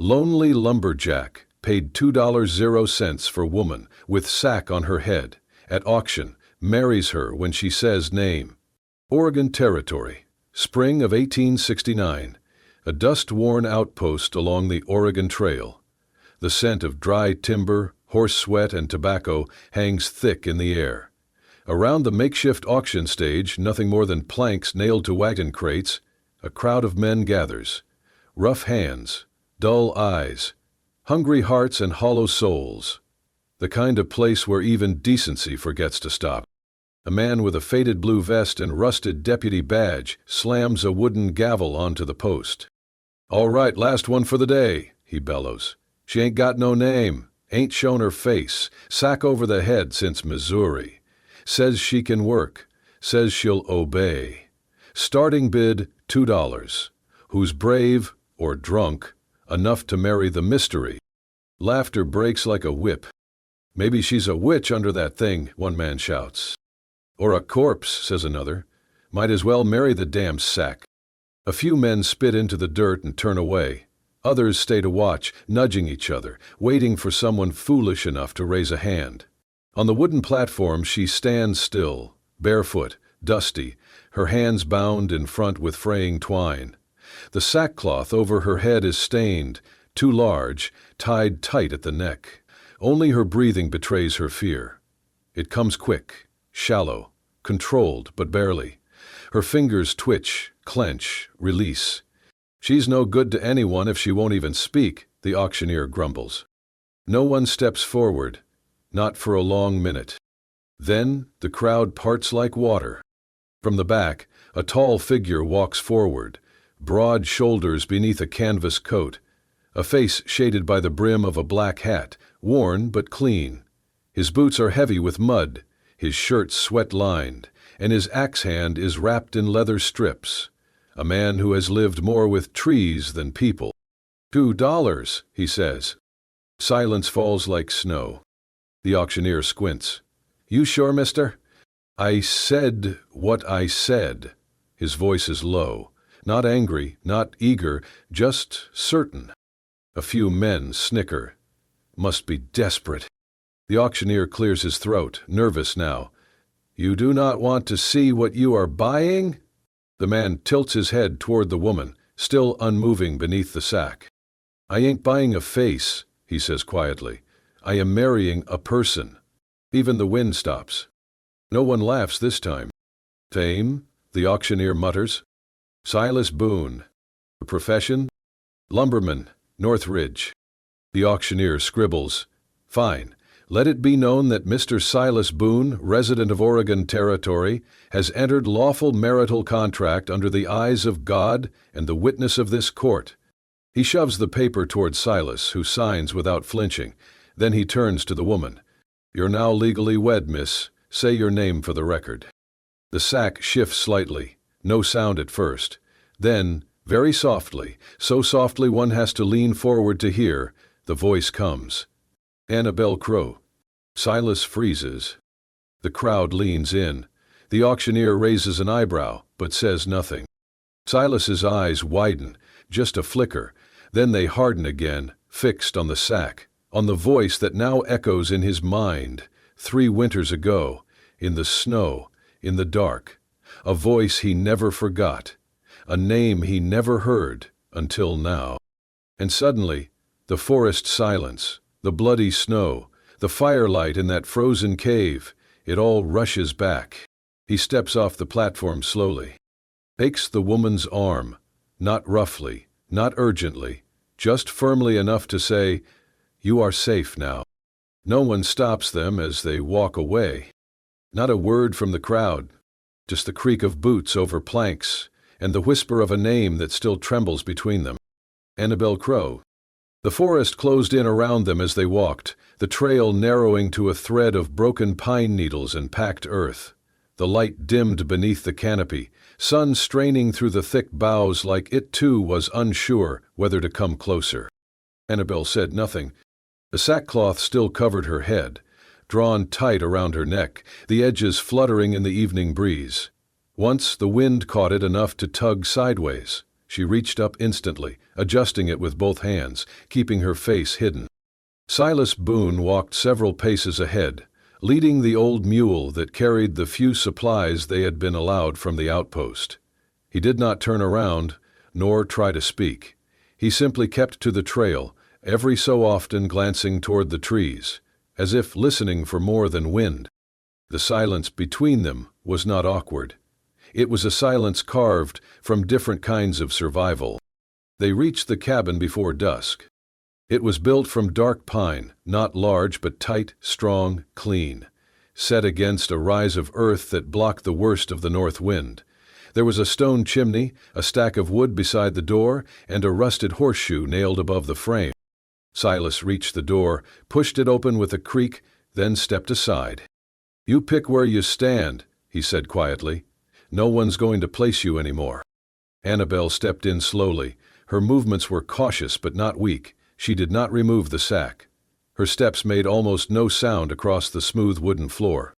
Lonely lumberjack, paid $2.00 for woman, with sack on her head, at auction, marries her when she says name. Oregon Territory, spring of 1869, a dust-worn outpost along the Oregon Trail. The scent of dry timber, horse sweat, and tobacco hangs thick in the air. Around the makeshift auction stage, nothing more than planks nailed to wagon crates, a crowd of men gathers. Rough hands, dull eyes, hungry hearts and hollow souls. The kind of place where even decency forgets to stop. A man with a faded blue vest and rusted deputy badge slams a wooden gavel onto the post. "All right, last one for the day," he bellows. "She ain't got no name, ain't shown her face, sack over the head since Missouri. Says she can work, says she'll obey. Starting bid, $2. Who's brave, or drunk, enough to marry the mystery?" Laughter breaks like a whip. "Maybe she's a witch under that thing," one man shouts. "Or a corpse," says another. "Might as well marry the damn sack." A few men spit into the dirt and turn away. Others stay to watch, nudging each other, waiting for someone foolish enough to raise a hand. On the wooden platform she stands still, barefoot, dusty, her hands bound in front with fraying twine. The sackcloth over her head is stained, too large, tied tight at the neck. Only her breathing betrays her fear. It comes quick, shallow, controlled, but barely. Her fingers twitch, clench, release. "She's no good to anyone if she won't even speak," the auctioneer grumbles. No one steps forward, not for a long minute. Then the crowd parts like water. From the back, a tall figure walks forward, broad shoulders beneath a canvas coat, a face shaded by the brim of a black hat, worn but clean. His boots are heavy with mud, his shirt sweat-lined, and his axe hand is wrapped in leather strips. A man who has lived more with trees than people. $2, he says. Silence falls like snow. The auctioneer squints. "You sure, mister?" "I said what I said." His voice is low, not angry, not eager, just certain. A few men snicker. Must be desperate. The auctioneer clears his throat, nervous now. "You do not want to see what you are buying?" The man tilts his head toward the woman, still unmoving beneath the sack. "I ain't buying a face," he says quietly. "I am marrying a person." Even the wind stops. No one laughs this time. "Fame?" the auctioneer mutters. "Silas Boone." "The profession?" "Lumberman, Northridge." The auctioneer scribbles. "Fine. Let it be known that Mr. Silas Boone, resident of Oregon Territory, has entered lawful marital contract under the eyes of God and the witness of this court." He shoves the paper toward Silas, who signs without flinching. Then he turns to the woman. "You're now legally wed, miss. Say your name for the record." The sack shifts slightly, no sound at first. Then, very softly, so softly one has to lean forward to hear, the voice comes. "Annabel Crow." Silas freezes. The crowd leans in. The auctioneer raises an eyebrow, but says nothing. Silas's eyes widen, just a flicker, then they harden again, fixed on the sack, on the voice that now echoes in his mind, 3 winters ago, in the snow, in the dark. A voice he never forgot, a name he never heard, until now. And suddenly, the forest silence, the bloody snow, the firelight in that frozen cave, it all rushes back. He steps off the platform slowly, takes the woman's arm, not roughly, not urgently, just firmly enough to say, "You are safe now." No one stops them as they walk away. Not a word from the crowd, just the creak of boots over planks, and the whisper of a name that still trembles between them. Annabel Crow. The forest closed in around them as they walked, the trail narrowing to a thread of broken pine needles and packed earth. The light dimmed beneath the canopy, sun straining through the thick boughs like it too was unsure whether to come closer. Annabel said nothing. The sackcloth still covered her head, drawn tight around her neck, the edges fluttering in the evening breeze. Once the wind caught it enough to tug sideways. She reached up instantly, adjusting it with both hands, keeping her face hidden. Silas Boone walked several paces ahead, leading the old mule that carried the few supplies they had been allowed from the outpost. He did not turn around, nor try to speak. He simply kept to the trail, every so often glancing toward the trees, as if listening for more than wind. The silence between them was not awkward. It was a silence carved from different kinds of survival. They reached the cabin before dusk. It was built from dark pine, not large but tight, strong, clean, set against a rise of earth that blocked the worst of the north wind. There was a stone chimney, a stack of wood beside the door, and a rusted horseshoe nailed above the frame. Silas reached the door, pushed it open with a creak, then stepped aside. "You pick where you stand," he said quietly. "No one's going to place you anymore." Annabel stepped in slowly. Her movements were cautious but not weak. She did not remove the sack. Her steps made almost no sound across the smooth wooden floor.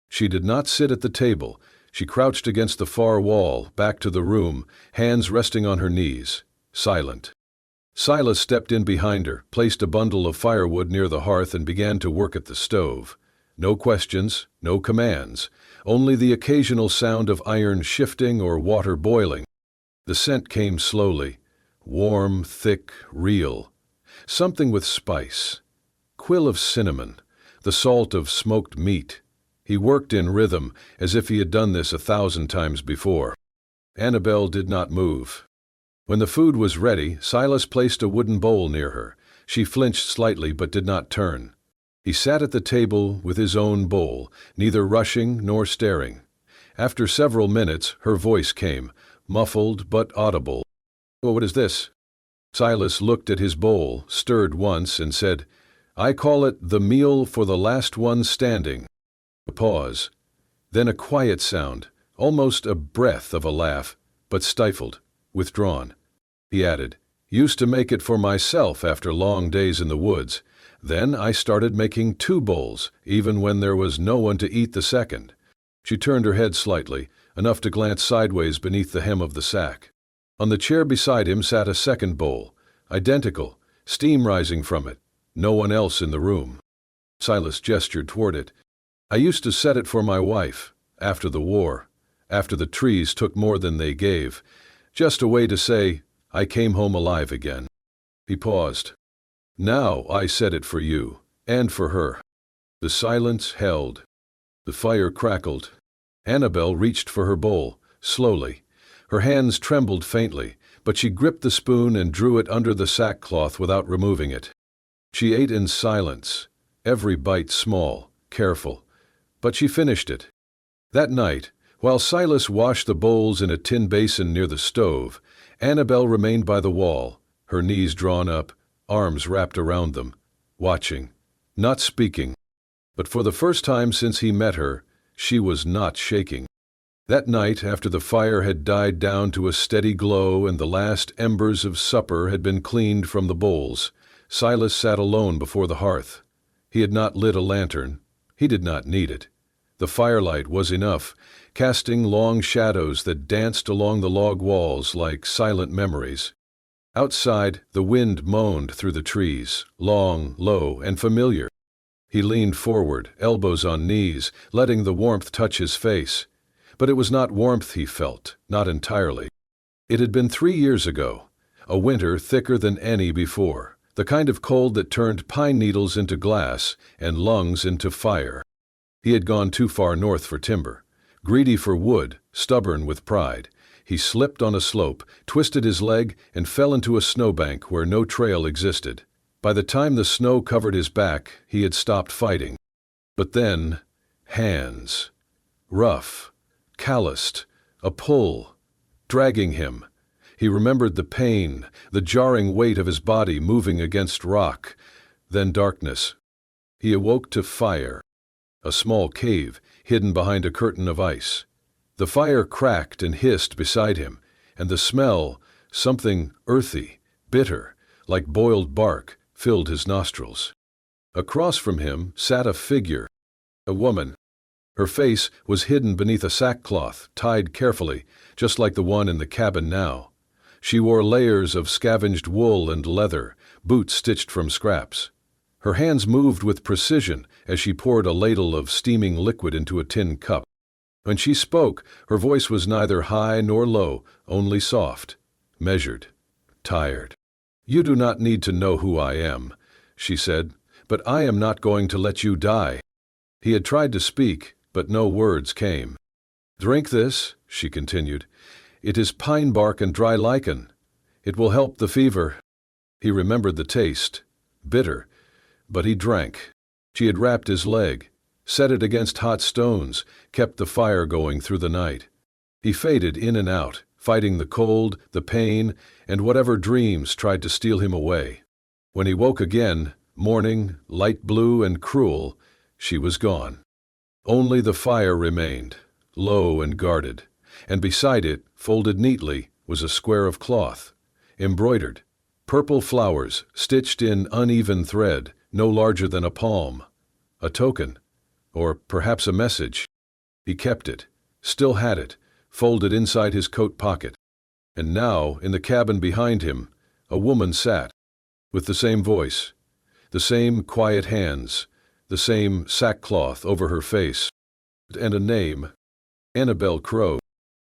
She did not sit at the table. She crouched against the far wall, back to the room, hands resting on her knees, silent. Silas stepped in behind her, placed a bundle of firewood near the hearth and began to work at the stove. No questions, no commands, only the occasional sound of iron shifting or water boiling. The scent came slowly, warm, thick, real. Something with spice, quill of cinnamon, the salt of smoked meat. He worked in rhythm, as if he had done this 1,000 times before. Annabel did not move. When the food was ready, Silas placed a wooden bowl near her. She flinched slightly but did not turn. He sat at the table with his own bowl, neither rushing nor staring. After several minutes, her voice came, muffled but audible. "Well, what is this?" Silas looked at his bowl, stirred once, and said, "I call it the meal for the last one standing." A pause. Then a quiet sound, almost a breath of a laugh, but stifled, withdrawn. He added, "Used to make it for myself after long days in the woods. Then I started making 2 bowls, even when there was no one to eat the second." She turned her head slightly, enough to glance sideways beneath the hem of the sack. On the chair beside him sat a second bowl, identical, steam rising from it, no one else in the room. Silas gestured toward it. "I used to set it for my wife, after the war, after the trees took more than they gave, just a way to say, I came home alive again." He paused. "Now I set it for you, and for her." The silence held. The fire crackled. Annabel reached for her bowl, slowly. Her hands trembled faintly, but she gripped the spoon and drew it under the sackcloth without removing it. She ate in silence, every bite small, careful, but she finished it. That night, while Silas washed the bowls in a tin basin near the stove, Annabel remained by the wall, her knees drawn up, arms wrapped around them, watching, not speaking. But for the first time since he met her, she was not shaking. That night, after the fire had died down to a steady glow and the last embers of supper had been cleaned from the bowls, Silas sat alone before the hearth. He had not lit a lantern. He did not need it. The firelight was enough, casting long shadows that danced along the log walls like silent memories. Outside, the wind moaned through the trees, long, low, and familiar. He leaned forward, elbows on knees, letting the warmth touch his face. But it was not warmth he felt, not entirely. It had been 3 years ago, a winter thicker than any before, the kind of cold that turned pine needles into glass and lungs into fire. He had gone too far north for timber. Greedy for wood, stubborn with pride, he slipped on a slope, twisted his leg, and fell into a snowbank where no trail existed. By the time the snow covered his back, he had stopped fighting. But then, hands. Rough. Calloused, a pull, dragging him. He remembered the pain, the jarring weight of his body moving against rock, then darkness. He awoke to fire, a small cave hidden behind a curtain of ice. The fire cracked and hissed beside him, and the smell, something earthy, bitter, like boiled bark, filled his nostrils. Across from him sat a figure, a woman. Her face was hidden beneath a sackcloth, tied carefully, just like the one in the cabin now. She wore layers of scavenged wool and leather, boots stitched from scraps. Her hands moved with precision as she poured a ladle of steaming liquid into a tin cup. When she spoke, her voice was neither high nor low, only soft, measured, tired. "You do not need to know who I am," she said, "but I am not going to let you die." He had tried to speak, but no words came. "Drink this," she continued. "It is pine bark and dry lichen. It will help the fever." He remembered the taste, bitter, but he drank. She had wrapped his leg, set it against hot stones, kept the fire going through the night. He faded in and out, fighting the cold, the pain, and whatever dreams tried to steal him away. When he woke again, morning, light blue and cruel, she was gone. Only the fire remained, low and guarded, and beside it, folded neatly, was a square of cloth, embroidered, purple flowers stitched in uneven thread, no larger than a palm. A token, or perhaps a message. He kept it, still had it, folded inside his coat pocket. And now, in the cabin behind him, a woman sat, with the same voice, the same quiet hands, the same sackcloth over her face, and a name, Annabel Crow.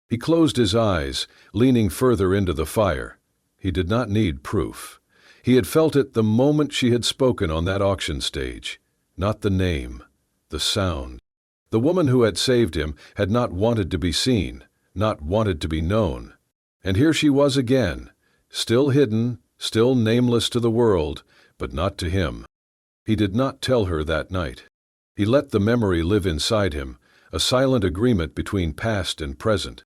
He closed his eyes, leaning further into the fire. He did not need proof. He had felt it the moment she had spoken on that auction stage. Not the name, the sound. The woman who had saved him had not wanted to be seen, not wanted to be known. And here she was again, still hidden, still nameless to the world, but not to him. He did not tell her that night. He let the memory live inside him, a silent agreement between past and present.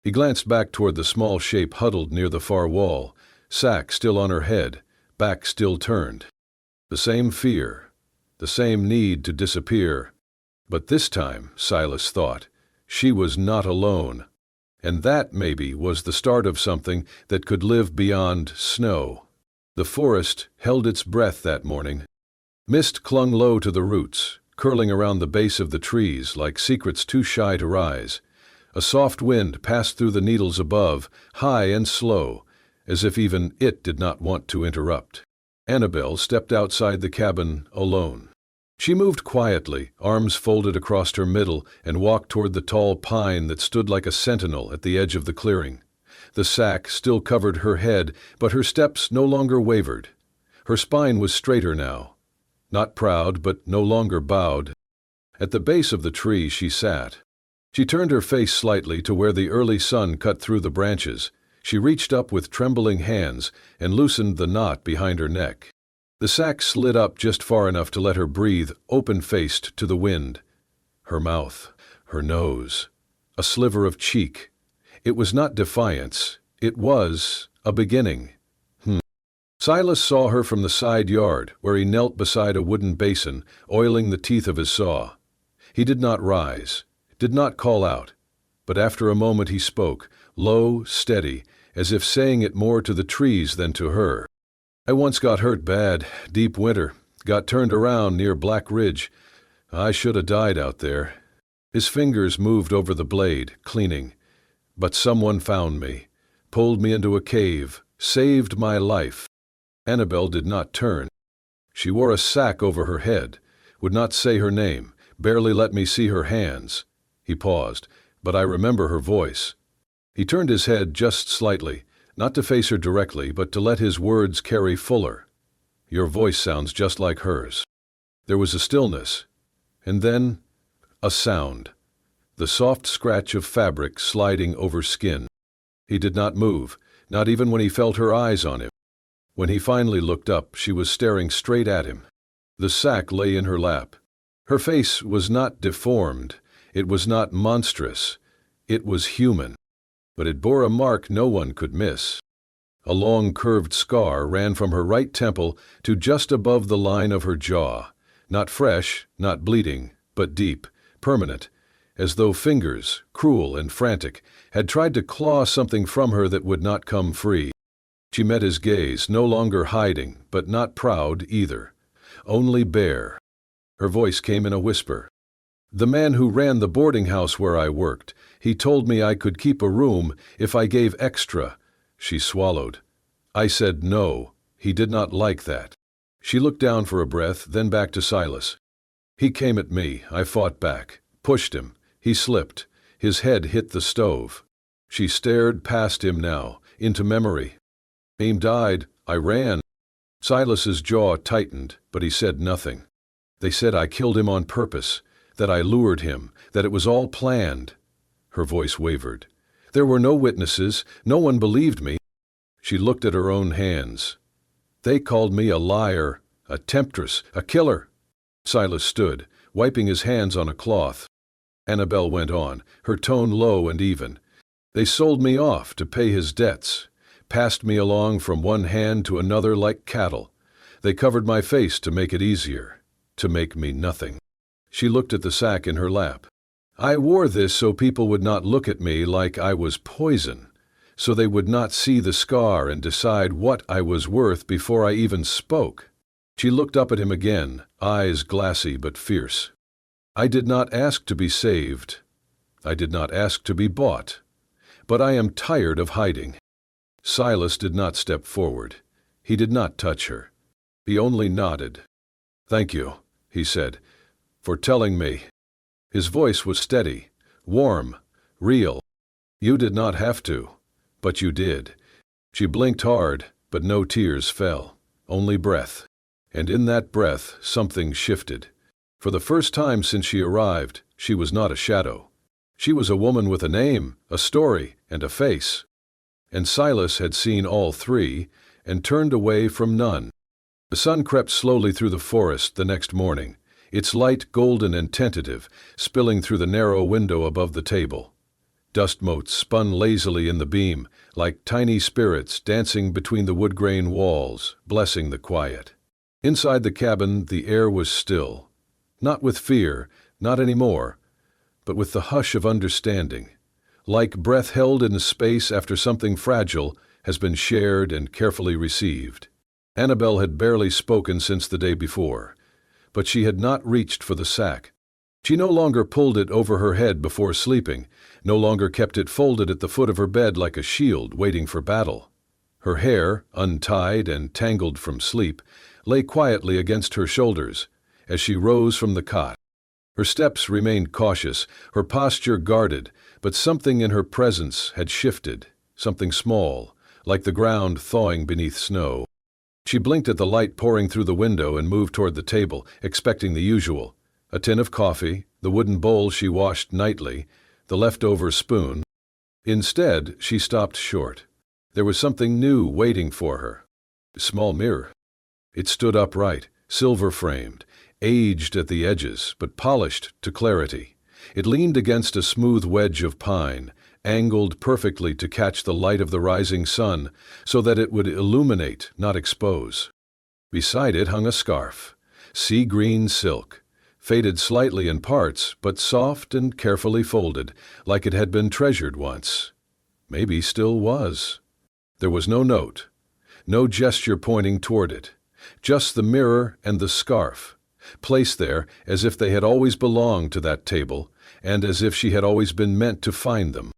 He glanced back toward the small shape huddled near the far wall, sack still on her head, back still turned. The same fear, the same need to disappear. But this time, Silas thought, she was not alone. And that, maybe, was the start of something that could live beyond snow. The forest held its breath that morning. Mist clung low to the roots, curling around the base of the trees like secrets too shy to rise. A soft wind passed through the needles above, high and slow, as if even it did not want to interrupt. Annabel stepped outside the cabin alone. She moved quietly, arms folded across her middle, and walked toward the tall pine that stood like a sentinel at the edge of the clearing. The sack still covered her head, but her steps no longer wavered. Her spine was straighter now, not proud, but no longer bowed. At the base of the tree she sat. She turned her face slightly to where the early sun cut through the branches. She reached up with trembling hands and loosened the knot behind her neck. The sack slid up just far enough to let her breathe, open-faced to the wind. Her mouth, her nose, a sliver of cheek. It was not defiance. It was a beginning. Silas saw her from the side yard, where he knelt beside a wooden basin, oiling the teeth of his saw. He did not rise, did not call out, but after a moment he spoke, low, steady, as if saying it more to the trees than to her. "I once got hurt bad, deep winter, got turned around near Black Ridge. I should have died out there." His fingers moved over the blade, cleaning. "But someone found me, pulled me into a cave, saved my life." Annabel did not turn. She wore a sack over her head, would not say her name, barely let me see her hands. He paused, but I remember her voice. He turned his head just slightly, not to face her directly, but to let his words carry fuller. "Your voice sounds just like hers." There was a stillness, and then a sound, the soft scratch of fabric sliding over skin. He did not move, not even when he felt her eyes on him. When he finally looked up, she was staring straight at him. The sack lay in her lap. Her face was not deformed, it was not monstrous, it was human. But it bore a mark no one could miss. A long curved scar ran from her right temple to just above the line of her jaw, not fresh, not bleeding, but deep, permanent, as though fingers, cruel and frantic, had tried to claw something from her that would not come free. She met his gaze, no longer hiding, but not proud either, only bare. Her voice came in a whisper. "The man who ran the boarding house where I worked, he told me I could keep a room if I gave extra." She swallowed. I said no. He did not like that. She looked down for a breath, then back to Silas. He came at me. I fought back, pushed him. He slipped. His head hit the stove. She stared past him now, into memory. He died. I ran. Silas's jaw tightened, but he said nothing. They said I killed him on purpose, that I lured him, that it was all planned. Her voice wavered. There were no witnesses. No one believed me. She looked at her own hands. They called me a liar, a temptress, a killer. Silas stood, wiping his hands on a cloth. Annabel went on, her tone low and even. They sold me off to pay his debts, passed me along from one hand to another like cattle. They covered my face to make it easier, to make me nothing. She looked at the sack in her lap. I wore this so people would not look at me like I was poison, so they would not see the scar and decide what I was worth before I even spoke. She looked up at him again, eyes glassy but fierce. I did not ask to be saved. I did not ask to be bought. But I am tired of hiding. Silas did not step forward. He did not touch her. He only nodded. Thank you, he said, for telling me. His voice was steady, warm, real. You did not have to, but you did. She blinked hard, but no tears fell, only breath. And in that breath, something shifted. For the first time since she arrived, she was not a shadow. She was a woman with a name, a story, and a face. And Silas had seen all three, and turned away from none. The sun crept slowly through the forest the next morning, its light golden and tentative, spilling through the narrow window above the table. Dust motes spun lazily in the beam, like tiny spirits dancing between the wood-grain walls, blessing the quiet. Inside the cabin, the air was still. Not with fear, not anymore, but with the hush of understanding, like breath held in space after something fragile has been shared and carefully received. Annabel had barely spoken since the day before, but she had not reached for the sack. She no longer pulled it over her head before sleeping, no longer kept it folded at the foot of her bed like a shield waiting for battle. Her hair, untied and tangled from sleep, lay quietly against her shoulders as she rose from the cot. Her steps remained cautious, her posture guarded, but something in her presence had shifted, something small, like the ground thawing beneath snow. She blinked at the light pouring through the window and moved toward the table, expecting the usual. A tin of coffee, the wooden bowl she washed nightly, the leftover spoon. Instead, she stopped short. There was something new waiting for her. A small mirror. It stood upright, silver-framed, aged at the edges, but polished to clarity. It leaned against a smooth wedge of pine, angled perfectly to catch the light of the rising sun, so that it would illuminate, not expose. Beside it hung a scarf, sea-green silk, faded slightly in parts, but soft and carefully folded, like it had been treasured once. Maybe still was. There was no note, no gesture pointing toward it, just the mirror and the scarf, placed there as if they had always belonged to that table, and as if she had always been meant to find them.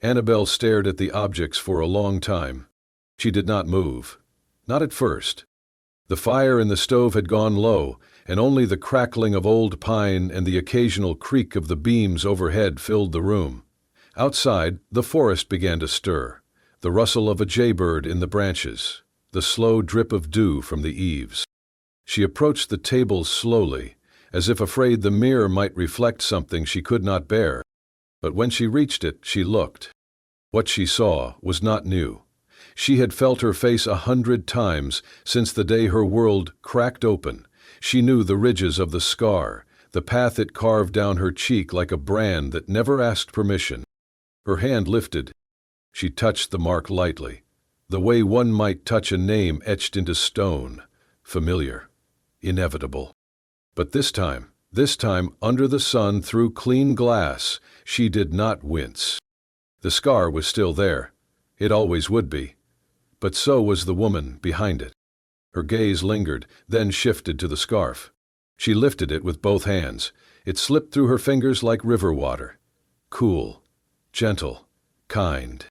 Annabel stared at the objects for a long time. She did not move. Not at first. The fire in the stove had gone low, and only the crackling of old pine and the occasional creak of the beams overhead filled the room. Outside, the forest began to stir, the rustle of a jaybird in the branches, the slow drip of dew from the eaves. She approached the table slowly, as if afraid the mirror might reflect something she could not bear. But when she reached it, she looked. What she saw was not new. She had felt her face 100 times since the day her world cracked open. She knew the ridges of the scar, the path it carved down her cheek like a brand that never asked permission. Her hand lifted. She touched the mark lightly, the way one might touch a name etched into stone, familiar, inevitable. But this time, under the sun through clean glass, she did not wince. The scar was still there. It always would be. But so was the woman behind it. Her gaze lingered, then shifted to the scarf. She lifted it with both hands. It slipped through her fingers like river water. Cool, gentle, kind.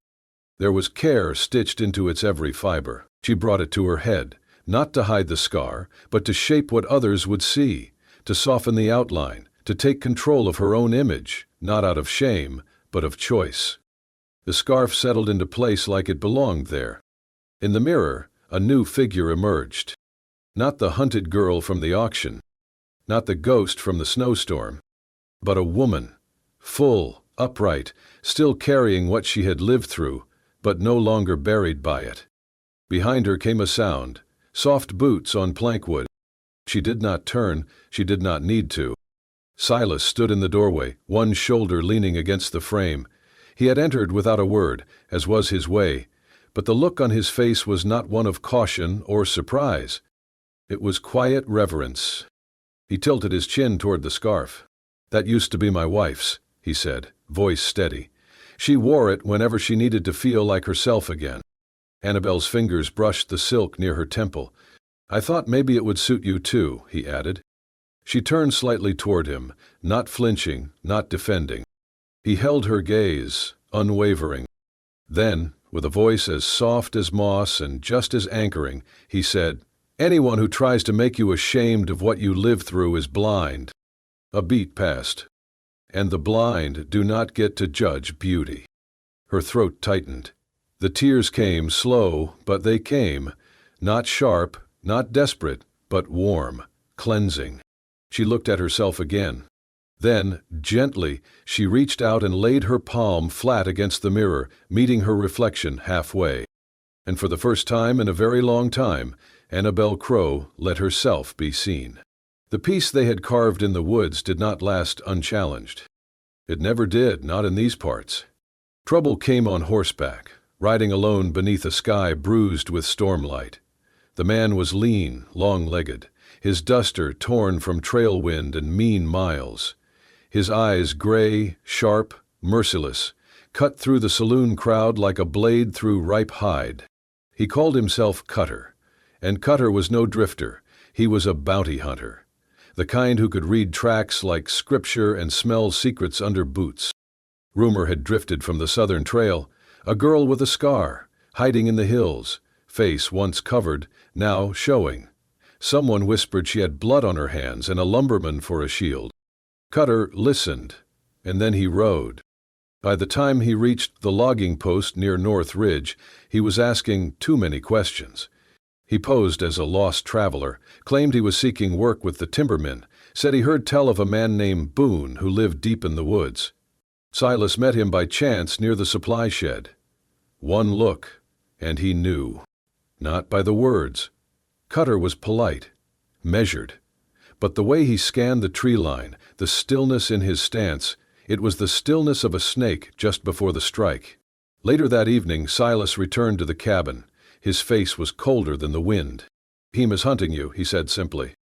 There was care stitched into its every fiber. She brought it to her head, not to hide the scar, but to shape what others would see, to soften the outline, to take control of her own image, not out of shame, but of choice. The scarf settled into place like it belonged there. In the mirror, a new figure emerged. Not the hunted girl from the auction, not the ghost from the snowstorm, but a woman, full, upright, still carrying what she had lived through, but no longer buried by it. Behind her came a sound, soft boots on plankwood. She did not turn, she did not need to. Silas stood in the doorway, one shoulder leaning against the frame. He had entered without a word, as was his way, but the look on his face was not one of caution or surprise. It was quiet reverence. He tilted his chin toward the scarf. "That used to be my wife's," he said, voice steady. "She wore it whenever she needed to feel like herself again." Annabel's fingers brushed the silk near her temple. "I thought maybe it would suit you too," he added. She turned slightly toward him, not flinching, not defending. He held her gaze, unwavering. Then, with a voice as soft as moss and just as anchoring, he said, "Anyone who tries to make you ashamed of what you lived through is blind." A beat passed. "And the blind do not get to judge beauty." Her throat tightened. The tears came slow, but they came, not sharp, not desperate, but warm, cleansing. She looked at herself again. Then, gently, she reached out and laid her palm flat against the mirror, meeting her reflection halfway. And for the first time in a very long time, Annabel Crow let herself be seen. The piece they had carved in the woods did not last unchallenged. It never did, not in these parts. Trouble came on horseback, riding alone beneath a sky bruised with stormlight. The man was lean, long-legged, his duster torn from trail wind and mean miles. His eyes gray, sharp, merciless, cut through the saloon crowd like a blade through ripe hide. He called himself Cutter, and Cutter was no drifter. He was a bounty hunter, the kind who could read tracks like scripture and smell secrets under boots. Rumor had drifted from the southern trail, a girl with a scar, hiding in the hills, face once covered, now showing. Someone whispered she had blood on her hands and a lumberman for a shield. Cutter listened, and then he rode. By the time he reached the logging post near North Ridge, he was asking too many questions. He posed as a lost traveler, claimed he was seeking work with the timbermen, said he heard tell of a man named Boone who lived deep in the woods. Silas met him by chance near the supply shed. One look, and he knew. Not by the words. Cutter was polite, measured. But the way he scanned the tree line, the stillness in his stance, it was the stillness of a snake just before the strike. Later that evening, Silas returned to the cabin. His face was colder than the wind. "Heem is hunting you," he said simply.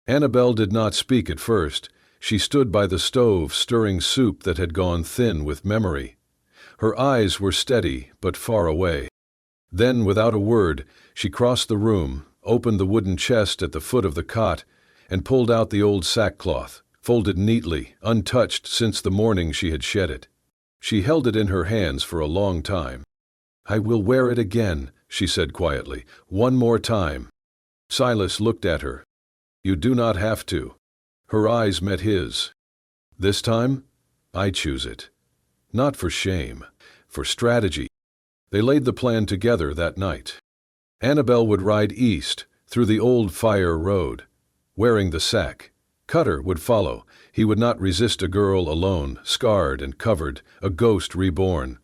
Annabel did not speak at first. She stood by the stove stirring soup that had gone thin with memory. Her eyes were steady but far away. Then, without a word, she crossed the room, opened the wooden chest at the foot of the cot, and pulled out the old sackcloth, folded neatly, untouched since the morning she had shed it. She held it in her hands for a long time. "I will wear it again," she said quietly, "one more time." Silas looked at her. "You do not have to." Her eyes met his. "This time, I choose it. Not for shame, for strategy." They laid the plan together that night. Annabel would ride east, through the old fire road, wearing the sack. Cutter would follow. He would not resist a girl alone, scarred and covered, a ghost reborn.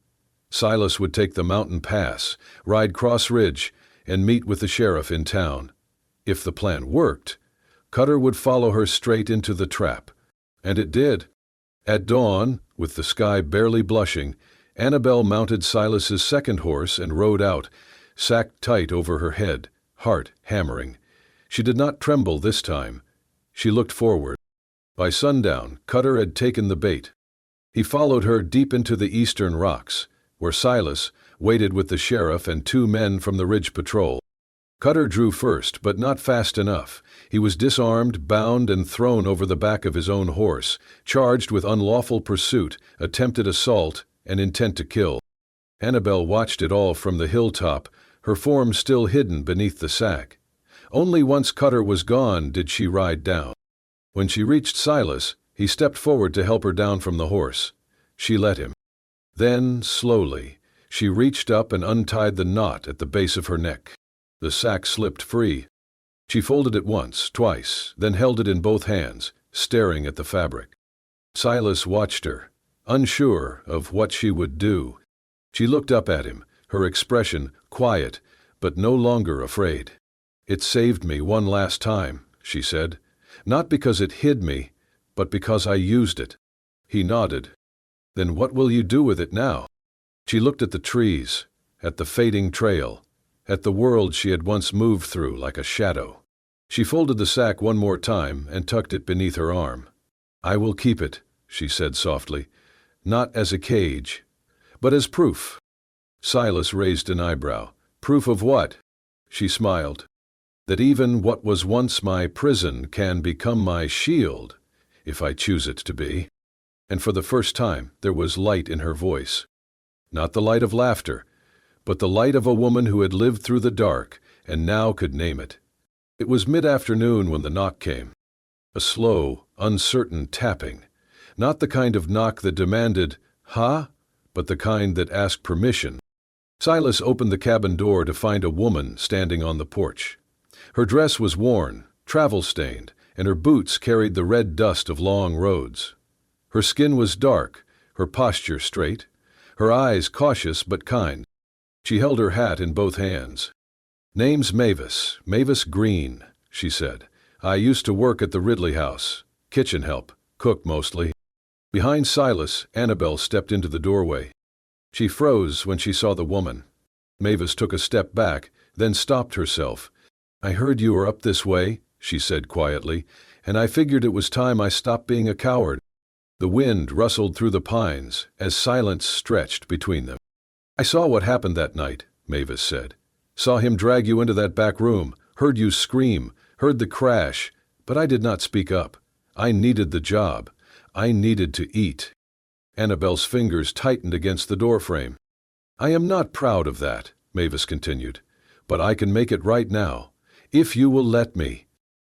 Silas would take the mountain pass, ride Cross Ridge, and meet with the sheriff in town. If the plan worked, Cutter would follow her straight into the trap. And it did. At dawn, with the sky barely blushing, Annabel mounted Silas's second horse and rode out, sack tight over her head, heart hammering. She did not tremble this time. She looked forward. By sundown, Cutter had taken the bait. He followed her deep into the eastern rocks, where Silas waited with the sheriff and 2 men from the Ridge Patrol. Cutter drew first, but not fast enough. He was disarmed, bound, and thrown over the back of his own horse, charged with unlawful pursuit, attempted assault, and intent to kill. Annabel watched it all from the hilltop, her form still hidden beneath the sack. Only once Cutter was gone did she ride down. When she reached Silas, he stepped forward to help her down from the horse. She let him. Then, slowly, she reached up and untied the knot at the base of her neck. The sack slipped free. She folded it once, twice, then held it in both hands, staring at the fabric. Silas watched her, unsure of what she would do. She looked up at him, her expression quiet, but no longer afraid. "It saved me one last time," she said. "Not because it hid me, but because I used it." He nodded. "Then what will you do with it now?" She looked at the trees, at the fading trail, at the world she had once moved through like a shadow. She folded the sack one more time and tucked it beneath her arm. "I will keep it," she said softly, "not as a cage, but as proof." Silas raised an eyebrow. "Proof of what?" She smiled. "That even what was once my prison can become my shield, if I choose it to be." And for the first time there was light in her voice. Not the light of laughter, but the light of a woman who had lived through the dark and now could name it. It was mid-afternoon when the knock came. A slow, uncertain tapping. Not the kind of knock that demanded, "Ha?" but the kind that asked permission. Silas opened the cabin door to find a woman standing on the porch. Her dress was worn, travel-stained, and her boots carried the red dust of long roads. Her skin was dark, her posture straight, her eyes cautious but kind. She held her hat in both hands. "Name's Mavis, Mavis Green," she said. "I used to work at the Ridley house. Kitchen help, cook mostly." Behind Silas, Annabel stepped into the doorway. She froze when she saw the woman. Mavis took a step back, then stopped herself. "I heard you were up this way," she said quietly, "and I figured it was time I stopped being a coward." The wind rustled through the pines as silence stretched between them. "I saw what happened that night," Mavis said. "Saw him drag you into that back room, heard you scream, heard the crash, but I did not speak up. I needed the job. I needed to eat." Annabel's fingers tightened against the doorframe. "I am not proud of that," Mavis continued, "but I can make it right now, if you will let me."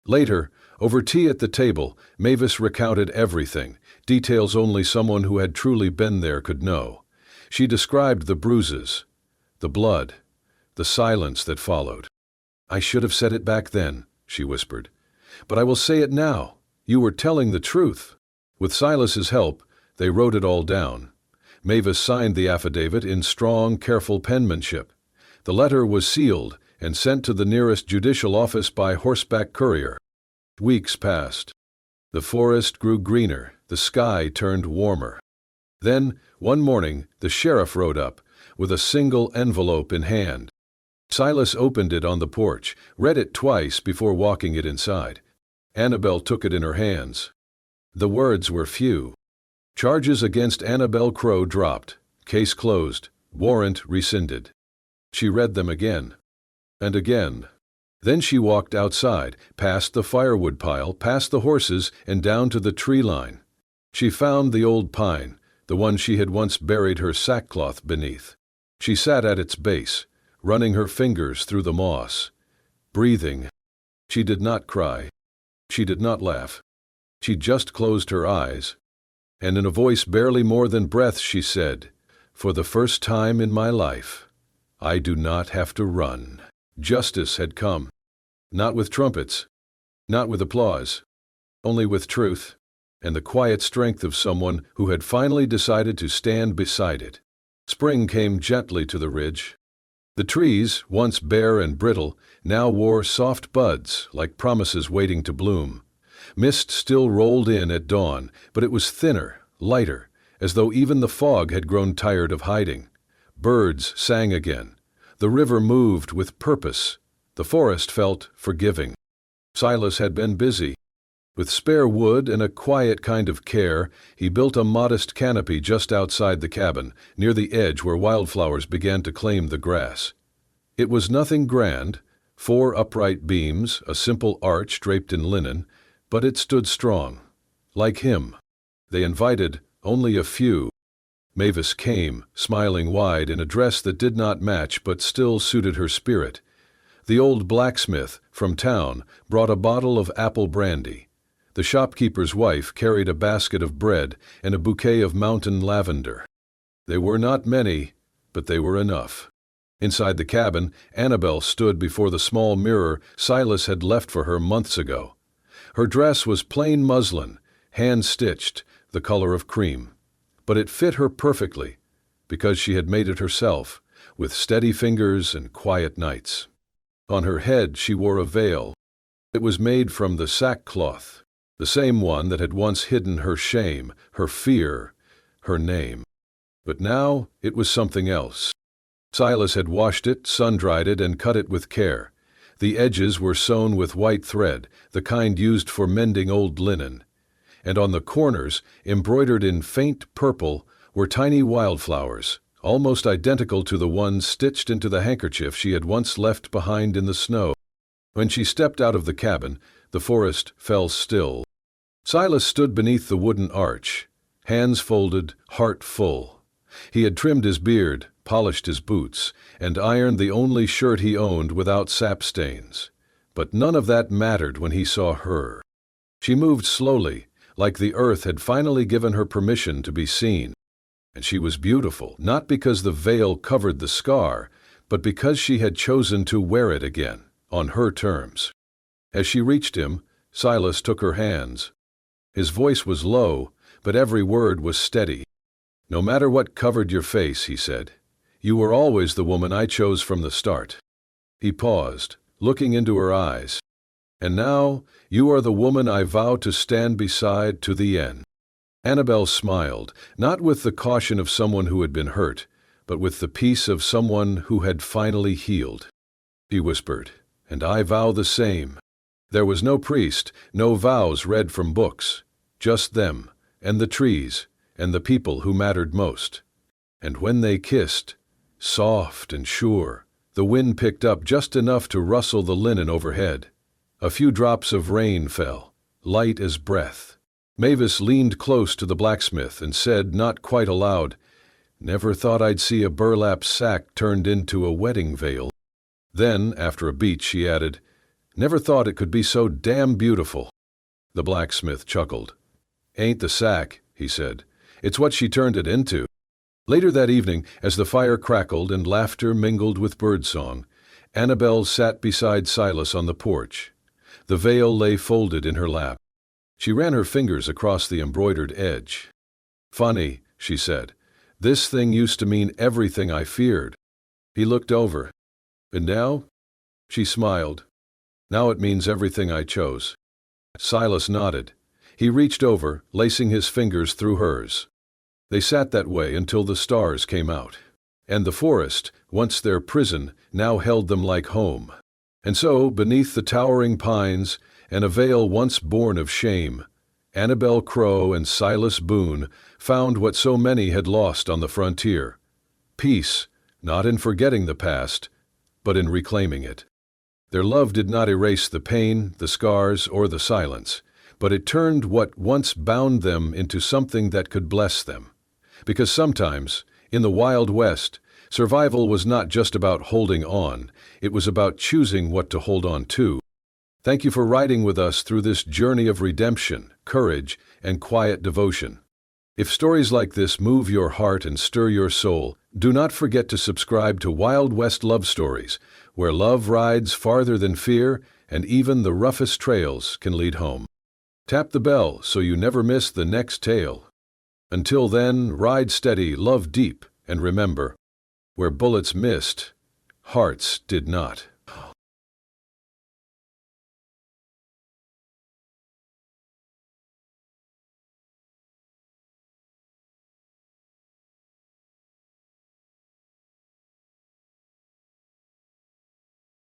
Later, over tea at the table, Mavis recounted everything, details only someone who had truly been there could know. She described the bruises, the blood, the silence that followed. "I should have said it back then," she whispered. "But I will say it now. You were telling the truth." With Silas's help, they wrote it all down. Mavis signed the affidavit in strong, careful penmanship. The letter was sealed and sent to the nearest judicial office by horseback courier. Weeks passed. The forest grew greener, the sky turned warmer. Then, one morning, the sheriff rode up, with a single envelope in hand. Silas opened it on the porch, read it twice before walking it inside. Annabel took it in her hands. The words were few. Charges against Annabel Crow dropped, case closed, warrant rescinded. She read them again, and again. Then she walked outside, past the firewood pile, past the horses, and down to the tree line. She found the old pine, the one she had once buried her sackcloth beneath. She sat at its base, running her fingers through the moss, breathing. She did not cry. She did not laugh. She just closed her eyes, and in a voice barely more than breath she said, "For the first time in my life, I do not have to run." Justice had come. Not with trumpets, not with applause, only with truth, and the quiet strength of someone who had finally decided to stand beside it. Spring came gently to the ridge. The trees, once bare and brittle, now wore soft buds like promises waiting to bloom. Mist still rolled in at dawn, but it was thinner, lighter, as though even the fog had grown tired of hiding. Birds sang again. The river moved with purpose. The forest felt forgiving. Silas had been busy. With spare wood and a quiet kind of care, he built a modest canopy just outside the cabin, near the edge where wildflowers began to claim the grass. It was nothing grand, 4 upright beams, a simple arch draped in linen, but it stood strong. Like him, they invited only a few. Mavis came, smiling wide in a dress that did not match but still suited her spirit. The old blacksmith, from town, brought a bottle of apple brandy. The shopkeeper's wife carried a basket of bread and a bouquet of mountain lavender. They were not many, but they were enough. Inside the cabin, Annabel stood before the small mirror Silas had left for her months ago. Her dress was plain muslin, hand-stitched, the color of cream. But it fit her perfectly, because she had made it herself, with steady fingers and quiet nights. On her head she wore a veil. It was made from the sackcloth, the same one that had once hidden her shame, her fear, her name. But now it was something else. Silas had washed it, sun-dried it, and cut it with care. The edges were sewn with white thread, the kind used for mending old linen. And on the corners, embroidered in faint purple, were tiny wildflowers, almost identical to the ones stitched into the handkerchief she had once left behind in the snow. When she stepped out of the cabin, the forest fell still. Silas stood beneath the wooden arch, hands folded, heart full. He had trimmed his beard, polished his boots, and ironed the only shirt he owned without sap stains. But none of that mattered when he saw her. She moved slowly, like the earth had finally given her permission to be seen. And she was beautiful, not because the veil covered the scar, but because she had chosen to wear it again, on her terms. As she reached him, Silas took her hands. His voice was low, but every word was steady. "No matter what covered your face," he said, "you were always the woman I chose from the start." He paused, looking into her eyes. "And now, you are the woman I vow to stand beside to the end." Annabel smiled, not with the caution of someone who had been hurt, but with the peace of someone who had finally healed. He whispered, "And I vow the same." There was no priest, no vows read from books, just them, and the trees, and the people who mattered most. And when they kissed, soft and sure, the wind picked up just enough to rustle the linen overhead. A few drops of rain fell, light as breath. Mavis leaned close to the blacksmith and said, not quite aloud, "Never thought I'd see a burlap sack turned into a wedding veil." Then, after a beat, she added, "Never thought it could be so damn beautiful." The blacksmith chuckled. "Ain't the sack," he said. "It's what she turned it into." Later that evening, as the fire crackled and laughter mingled with birdsong, Annabel sat beside Silas on the porch. The veil lay folded in her lap. She ran her fingers across the embroidered edge. "Funny," she said. "This thing used to mean everything I feared." He looked over. "And now?" She smiled. "Now it means everything I chose." Silas nodded. He reached over, lacing his fingers through hers. They sat that way until the stars came out. And the forest, once their prison, now held them like home. And so, beneath the towering pines, and a veil once born of shame, Annabel Crow and Silas Boone found what so many had lost on the frontier. Peace, not in forgetting the past, but in reclaiming it. Their love did not erase the pain, the scars, or the silence, but it turned what once bound them into something that could bless them. Because sometimes, in the Wild West, survival was not just about holding on, it was about choosing what to hold on to. Thank you for riding with us through this journey of redemption, courage, and quiet devotion. If stories like this move your heart and stir your soul, do not forget to subscribe to Wild West Love Stories, where love rides farther than fear, and even the roughest trails can lead home. Tap the bell so you never miss the next tale. Until then, ride steady, love deep, and remember, where bullets missed, hearts did not.